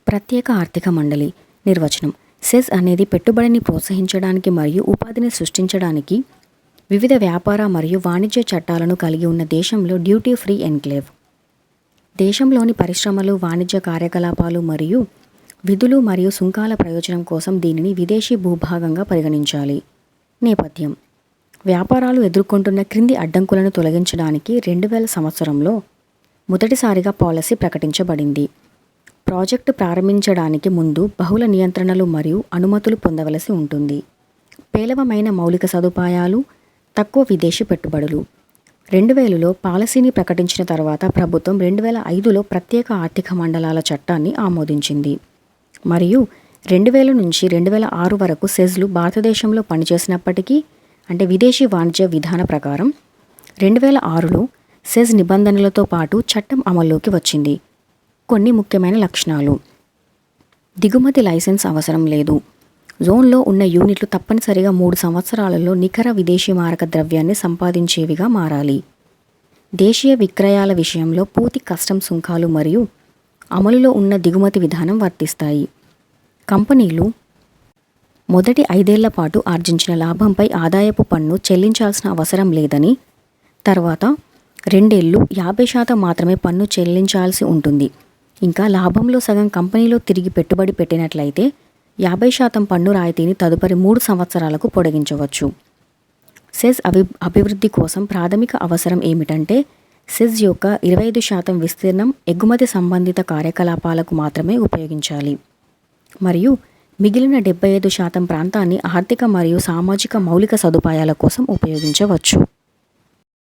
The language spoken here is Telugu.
ప్రత్యేక ఆర్థిక మండలి నిర్వచనం. సెజ్ అనేది పెట్టుబడిని ప్రోత్సహించడానికి మరియు ఉపాధిని సృష్టించడానికి వివిధ వ్యాపార మరియు వాణిజ్య చట్టాలను కలిగి ఉన్న దేశంలో డ్యూటీ ఫ్రీ ఎన్క్లేవ్. దేశంలోని పరిశ్రమలు, వాణిజ్య కార్యకలాపాలు మరియు విధులు మరియు సుంకాల ప్రయోజనం కోసం దీనిని విదేశీ భూభాగంగా పరిగణించాలి. నేపథ్యం: వ్యాపారాలు ఎదుర్కొంటున్న క్రింది అడ్డంకులను తొలగించడానికి 2000 సంవత్సరంలో మొదటిసారిగా పాలసీ ప్రకటించబడింది. ప్రాజెక్టు ప్రారంభించడానికి ముందు బహుళ నియంత్రణలు మరియు అనుమతులు పొందవలసి ఉంటుంది. పేలవమైన మౌలిక సదుపాయాలు, తక్కువ విదేశీ పెట్టుబడులు. 2000లో పాలసీని ప్రకటించిన తర్వాత ప్రభుత్వం 2005లో ప్రత్యేక ఆర్థిక మండలాల చట్టాన్ని ఆమోదించింది మరియు 2000 నుంచి 2006 వరకు సెజ్లు భారతదేశంలో పనిచేసినప్పటికీ, అంటే విదేశీ వాణిజ్య విధాన ప్రకారం 2006లో సెజ్ నిబంధనలతో పాటు చట్టం అమల్లోకి వచ్చింది. కొన్ని ముఖ్యమైన లక్షణాలు: దిగుమతి లైసెన్స్ అవసరం లేదు. జోన్లో ఉన్న యూనిట్లు తప్పనిసరిగా 3 సంవత్సరాలలో నికర విదేశీ మారక ద్రవ్యాన్ని సంపాదించేవిగా మారాలి. దేశీయ విక్రయాల విషయంలో పూర్తి కస్టమ్ సుంకాలు మరియు అమలులో ఉన్న దిగుమతి విధానం వర్తిస్తాయి. కంపెనీలు మొదటి 5 ఏళ్ల పాటు ఆర్జించిన లాభంపై ఆదాయపు పన్ను చెల్లించాల్సిన అవసరం లేదని, తర్వాత 2 ఏళ్లు 50% మాత్రమే పన్ను చెల్లించాల్సి ఉంటుంది. ఇంకా లాభంలో సగం కంపెనీలో తిరిగి పెట్టుబడి పెట్టినట్లయితే 50% పన్ను రాయితీని తదుపరి 3 సంవత్సరాలకు పొడిగించవచ్చు. సెజ్ అభివృద్ధి కోసం ప్రాథమిక అవసరం ఏమిటంటే, సెజ్ యొక్క 25% విస్తీర్ణం ఎగుమతి సంబంధిత కార్యకలాపాలకు మాత్రమే ఉపయోగించాలి మరియు మిగిలిన 75% ప్రాంతాన్ని ఆర్థిక మరియు సామాజిక మౌలిక సదుపాయాల కోసం ఉపయోగించవచ్చు.